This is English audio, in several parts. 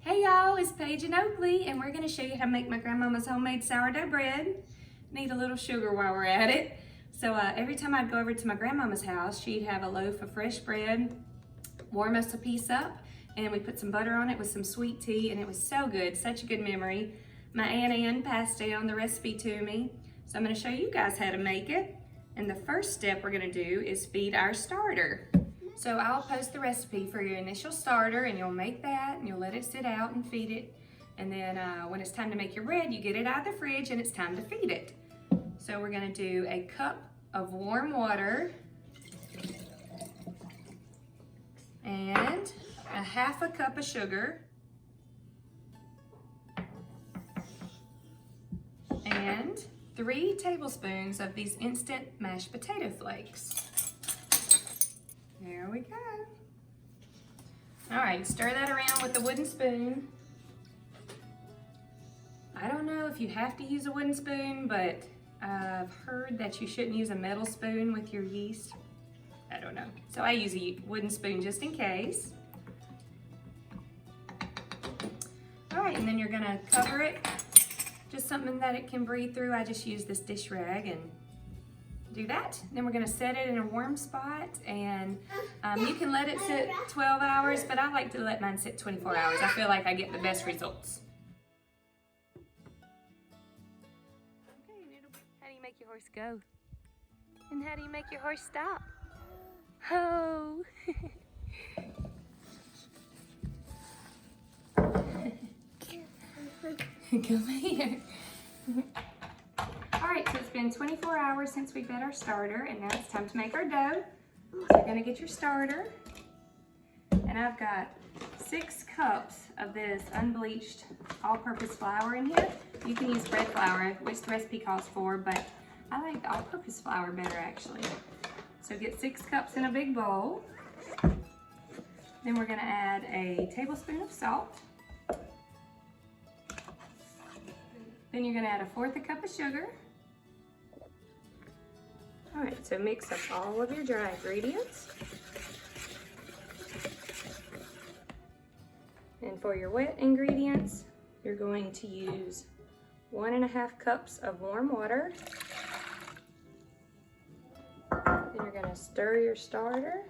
Hey y'all, it's Paige and Oakley, and we're going to show you how to make my grandmama's homemade sourdough bread. Need a little sugar while we're at it. So every time I'd go over to my grandmama's house, she'd have a loaf of fresh bread, warm us a piece up, and we put some butter on it with some sweet tea, and it was so good, such a good memory. My Aunt Ann passed down the recipe to me, so I'm going to show you guys how to make it. And the first step we're going to do is feed our starter. So I'll post the recipe for your initial starter, and you'll make that and you'll let it sit out and feed it. And then when it's time to make your bread, you get it out of the fridge and it's time to feed it. So we're gonna do a cup of warm water and a half a cup of sugar and 3 tablespoons of these instant mashed potato flakes. There we go. All right, stir that around with a wooden spoon. I don't know if you have to use a wooden spoon, but I've heard that you shouldn't use a metal spoon with your yeast. I don't know. So I use a wooden spoon just in case. All right, and then you're gonna cover it. Just something that it can breathe through. I just use this dish rag and do that. Then we're gonna set it in a warm spot, and you can let it sit 12 hours, but I like to let mine sit 24 hours. I feel like I get the best results. Okay, Noodle, how do you make your horse go? And how do you make your horse stop? Ho! Come here. All right, so it's been 24 hours since we fed our starter, and now it's time to make our dough. So you're gonna get your starter, and I've got 6 cups of this unbleached all-purpose flour in here. You can use bread flour, which the recipe calls for, but I like the all-purpose flour better actually. So get 6 cups in a big bowl. Then we're gonna add a tablespoon of salt. Then you're gonna add 1/4 cup of sugar. All right, so mix up all of your dry ingredients. And for your wet ingredients, you're going to use 1½ cups of warm water. Then you're gonna stir your starter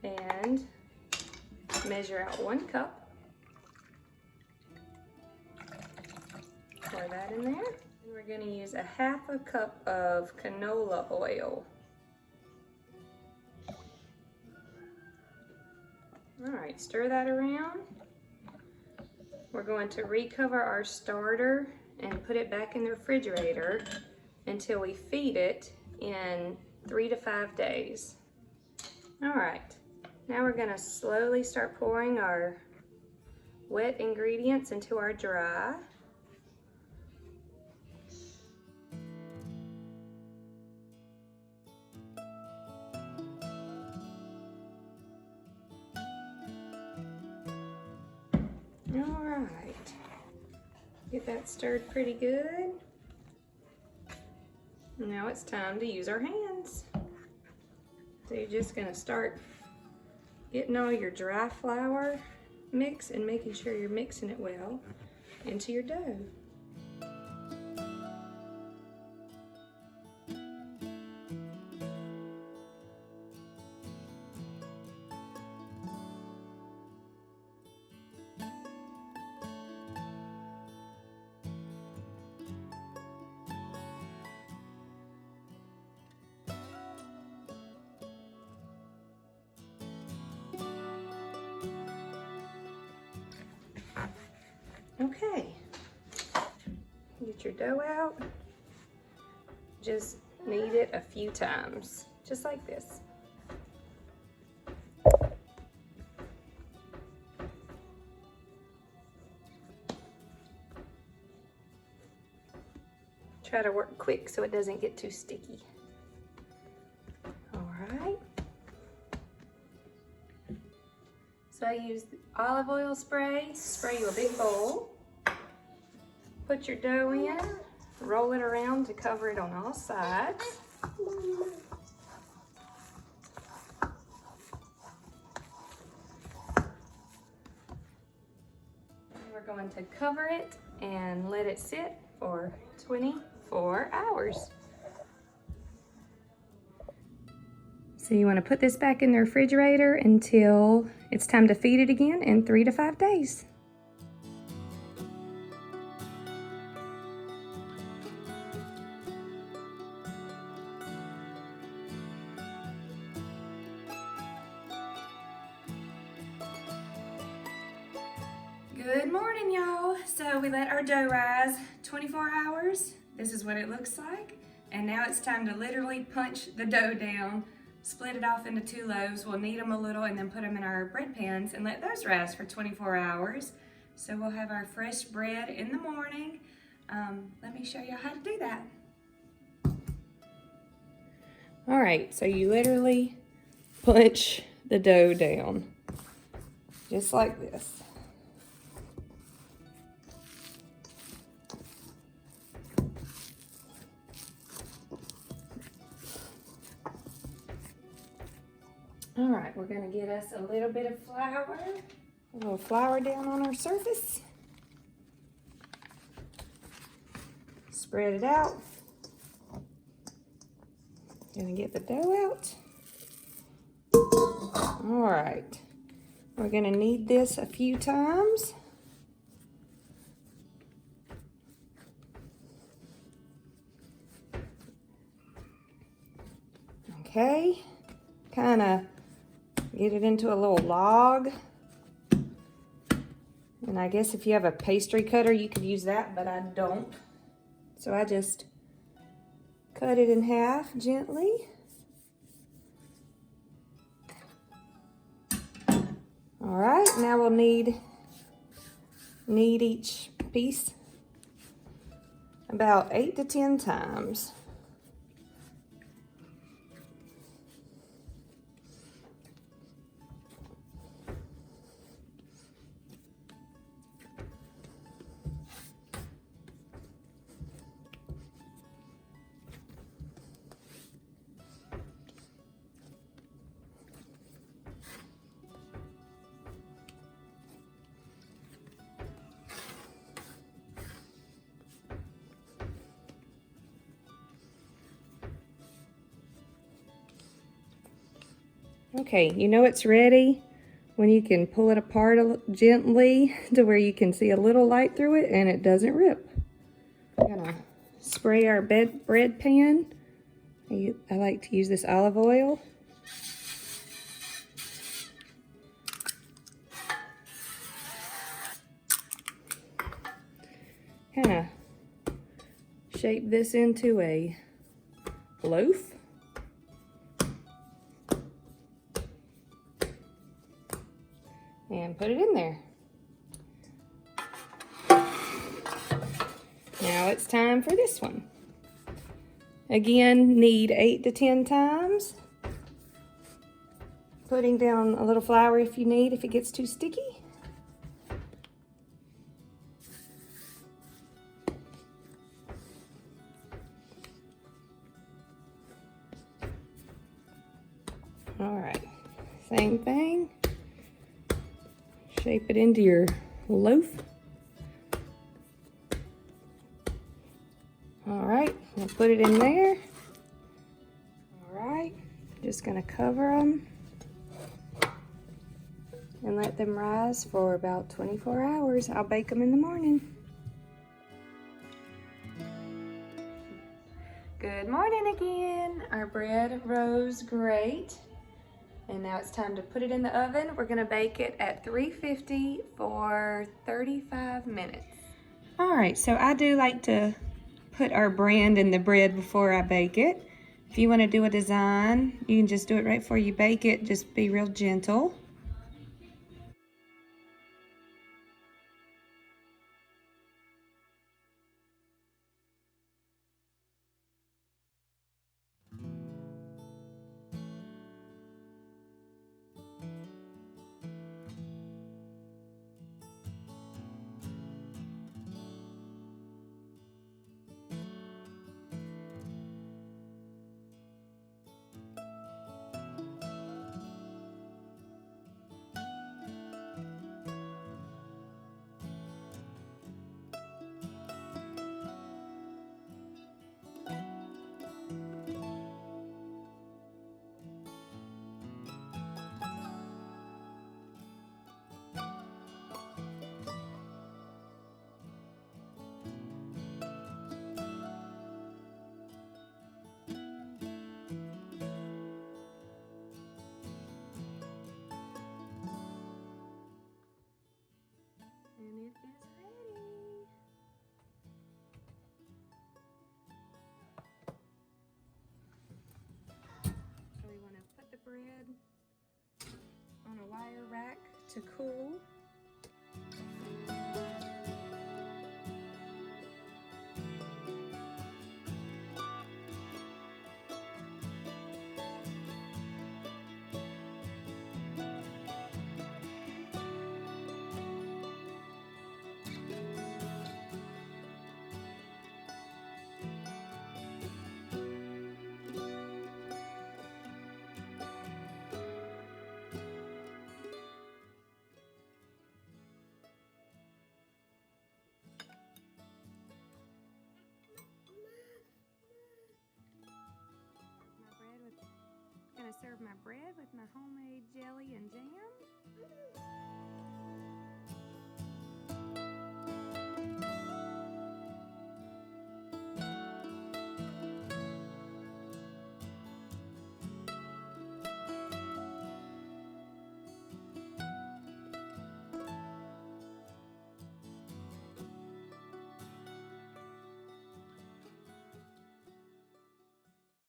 and measure out 1 cup. Pour that in there. And we're gonna use 1/2 cup of canola oil. All right, stir that around. We're going to recover our starter and put it back in the refrigerator until we feed it in 3 to 5 days. All right, now we're gonna slowly start pouring our wet ingredients into our dry. All right, get that stirred pretty good. Now it's time to use our hands. So you're just gonna start getting all your dry flour mix and making sure you're mixing it well into your dough. Okay, get your dough out. Just knead it a few times, just like this. Try to work quick so it doesn't get too sticky. All right. So I used olive oil spray. Spray you a big bowl. Put your dough in, roll it around to cover it on all sides. We're going to cover it and let it sit for 24 hours. So you want to put this back in the refrigerator until it's time to feed it again in 3 to 5 days. Good morning, y'all. So we let our dough rise 24 hours. This is what it looks like. And now it's time to literally punch the dough down, split it off into 2 loaves. We'll knead them a little and then put them in our bread pans and let those rise for 24 hours. So we'll have our fresh bread in the morning. Let me show you how to do that. All right, so you literally punch the dough down, just like this. All right, we're gonna get us a little bit of flour, a little flour down on our surface. Spread it out. Gonna get the dough out. All right, we're gonna knead this a few times. Okay, kind of get it into a little log. And I guess if you have a pastry cutter, you could use that, but I don't. So I just cut it in half gently. All right, now we'll knead each piece about 8 to 10 times. Okay, you know it's ready when you can pull it apart gently to where you can see a little light through it and it doesn't rip. I'm gonna spray our bread pan. I like to use this olive oil. Kind of shape this into a loaf. And put it in there. Now it's time for this one. Again, knead 8 to 10 times. Putting down a little flour if you need, if it gets too sticky. All right, same thing. Shape it into your loaf. All right, we'll put it in there. All right, just gonna cover them and let them rise for about 24 hours. I'll bake them in the morning. Good morning again. Our bread rose great. And now it's time to put it in the oven. We're gonna bake it at 350 for 35 minutes. All right, so I do like to put our brand in the bread before I bake it. If you wanna do a design, you can just do it right before you bake it. Just be real gentle. bread on a wire rack to cool. Gonna serve my bread with my homemade jelly and jam.